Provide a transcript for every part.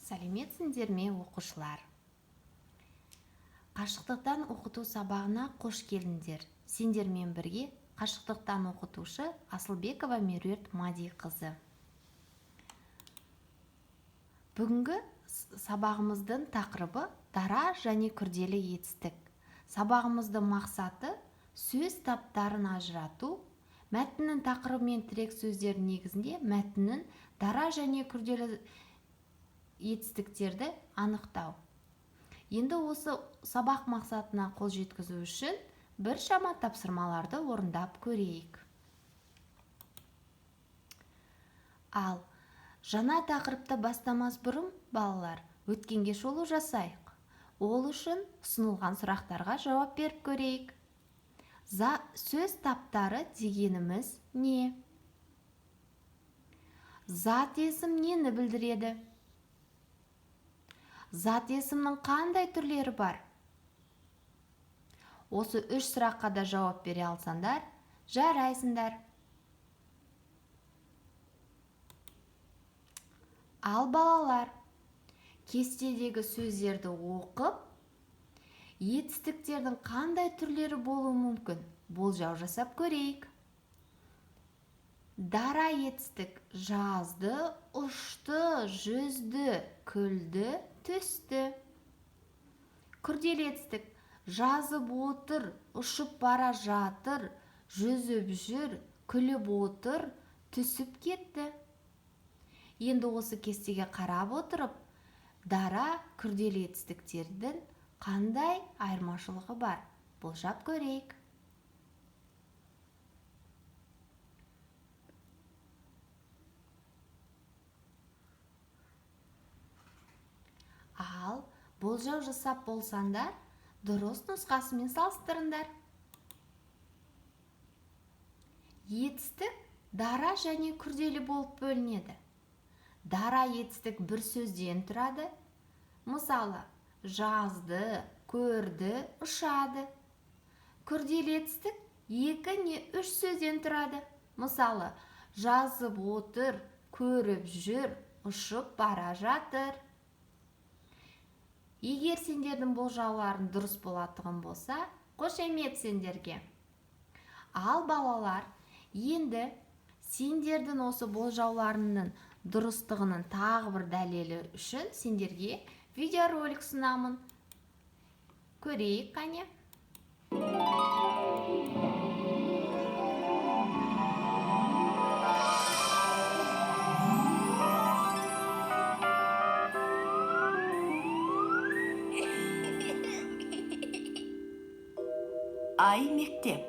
Сәлеметсіңдер ме, оқушылар? Қашықтықтан оқыту сабағына қош келдіңдер. Сендермен бірге қашықтықтан оқытушы Асылбекова Меруерт Мадиқызы. Бүгінгі сабағымыздың тақырыбы дара және күрделі етістік. Сабағымыздың мақсаты сөз таптарын ажырату, мәтіннің тақырыбы мен тірек сөздердің негізінде мәтіннің дара және күрделі етістіктерді анықтау. Енді осы сабақ мақсатына қол жеткізу үшін біршама тапсырмаларды орындап көрейік. Ал жаңа тақырыпты бастамас бұрын, балалар, өткенге шолу жасайық. Ол үшін ұсынылған сұрақтарға жауап беріп көрейік. Сөз таптары дегеніміз не? Зат есім нені білдіреді? Зат есімнің қандай түрлері бар? Осы үш сұраққа да жауап бере алсаңдар, жарайсыңдар. Ал балалар, кестедегі сөздерді оқып, етістіктердің қандай түрлері болуы мүмкін? Болжау жасап көрейік. Дара етістік жазды, ұшты, жүзді, күлді, түсті. Күрделі етістік жазып отыр, ұшып бара жатыр, жүзіп жүр, күліп отыр, түсіп кетті. Енді осы кестеге қарап отырып, дара күрделі етістіктердің қандай айырмашылығы бар? Болжап көрейік. Ал болжау жасап болсаңдар, дұрыс нұсқасымен салыстырыңдар. Етістік дара және күрделі болып бөлінеді. Дара етістік бір сөзден тұрады. Мысалы, жазды, көрді, ұшады. Күрделі етістік екі не үш сөзден тұрады. Мысалы, жазып отыр, көріп жүр, ұшып бара жатыр. Егер сендердің болжауларың дұрыс болатығын болса, қошемет сендерге. Ал балалар, енді сендердің осы болжауларының дұрыстығының тағы бір дәлелі үшін сендерге видеоролик ұсынамын. Көрейік қане. Ай мектеп.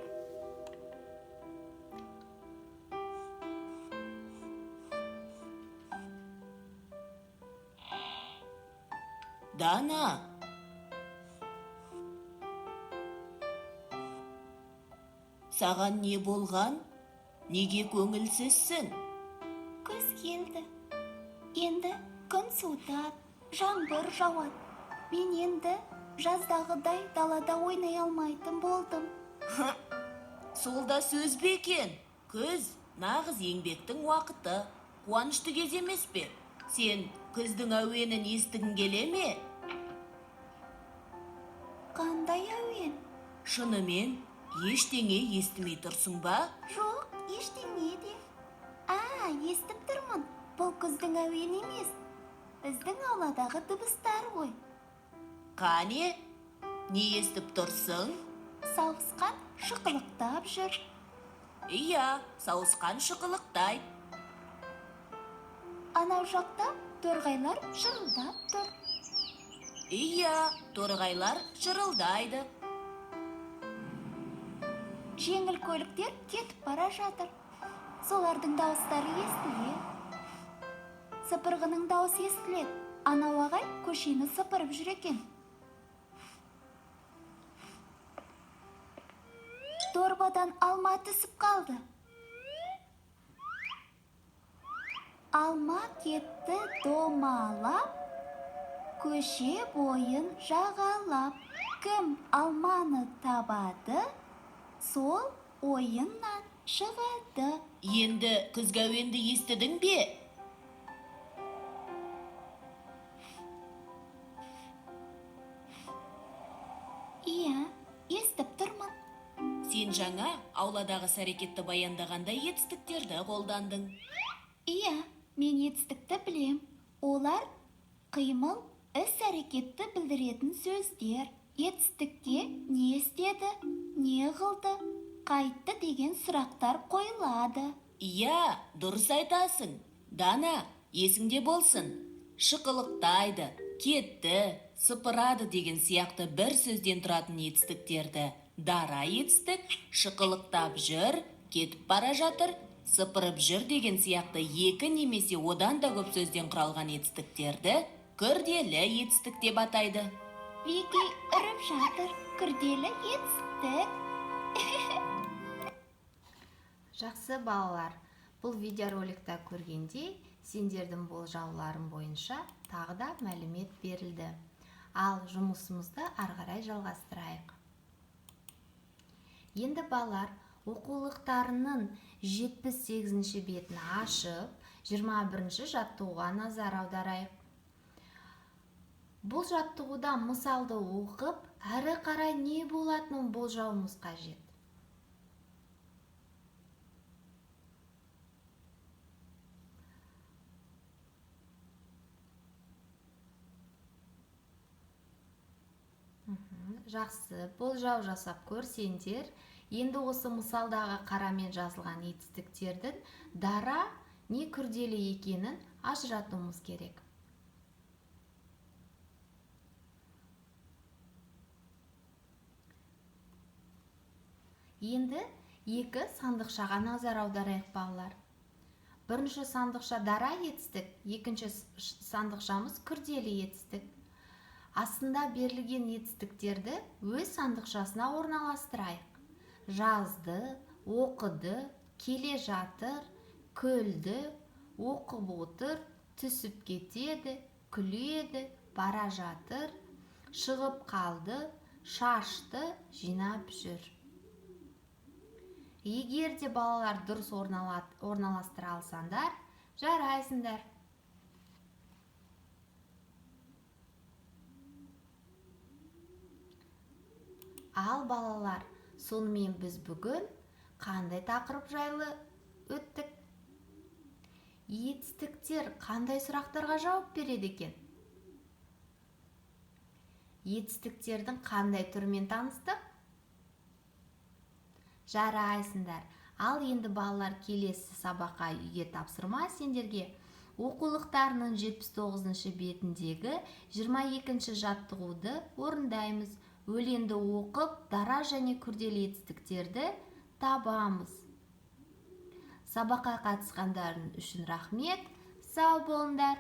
Дана. Саған не болған? Неге көңілсізсің? Күз келді. Енді күн суытады, жаңбыр жауады. Мен енді жаздағыдай далада ойнай алмайтын болдым. Сол да сөз бе екен? Күз нағыз еңбектің уақыты. Қуанышты кез емес пе? Сен күздің әуенін естігің келе ме? Қандай әуен? Шынымен ештеңе естімей тұрсың ба? Жоқ, ештеңе де. Естіп тұрмын. Бұл күздің әуені емес. Біздің ауладағы дыбыстар ғой. Қане, не естіп тұрсың? Сауысқан шықылықтап жүр. Иә, сауысқан шықылықтай. Анау жақта торғайлар шырылдап тұр. Иә, торғайлар шырылдайды. Жеңіл көліктер кетіп бара жатыр. Солардың дауыстары естіледі. Сыпырғының дауысы естіледі. Анау ағай көшені сыпырып жүр екен. Дорбадан алма түсіп қалды. Алма кетті домалап, көше бойын жағалап. Кім алманы табады, сол ойыннан шығады. Енді күзгі әуенді естідің бе? жаңа ауладағы іс-әрекетті баяндағанда етістіктерді қолдандың. Иә, мен етістікті білем. Олар қимыл, іс-әрекетті білдіретін сөздер. Етістікке не істеді, не қылды, қайтты деген сұрақтар қойылады. Иә, дұрыс айтасың. Дана, есіңде болсын. Шықылықтайды, кетті, сыпырады деген сияқты бір сөзден тұратын етістіктерді дара етістік, шықылықтап жүр, кетіп бара жатыр, сыпырып жүр деген сияқты екі немесе одан да көп сөзден құралған етістіктерді күрделі етістік деп атайды. Вики үріп жатыр, күрделі етістік. Жақсы балалар, бұл видеороликта көргенде сендердің болжауларың бойынша тағы да мәлімет берілді. Ал жұмысымызды ары қарай жалғастырайық. Енді балалар, оқулықтарының 78-ші бетін ашып, 21-ші жаттығуға назар аударайық. Бұл жаттығуда мысалды оқып, әрі қарай не болатынын болжауымыз қажет. Жақсы, болжау жасап көрсеңдер, енді осы мысалдағы қарамен жазылған етістіктердің дара не күрделі екенін ажыратуымыз керек. Енді екі сандықшаға назар аударайық балалар. Бірінші сандықша дара етістік, екінші сандықшамыз күрделі етістік. Астында берілген етістіктерді өз сандықшасына орналастырайық. Жазды, оқыды, келе жатыр, күлді, оқып отыр, түсіп кетеді, күледі, бара жатыр, шығып қалды, шашты, жинап жүр. Егер де балалар дұрыс орналастыра алсаңдар, жарайсыңдар. Ал балалар, сонымен біз бүгін қандай тақырып жайлы өттік? Етістіктер қандай сұрақтарға жауап береді екен? Етістіктердің қандай түрімен таныстық? Жарайсыңдар. Ал енді балалар, келесі сабаққа үйге тапсырма сендерге оқулықтарының 79-ші бетіндегі 22-ші жаттығуды орындаймыз. Өлеңді оқып, дара және күрделі етістіктерді табамыз. Сабаққа қатысқандарың үшін рахмет. Сау болыңдар.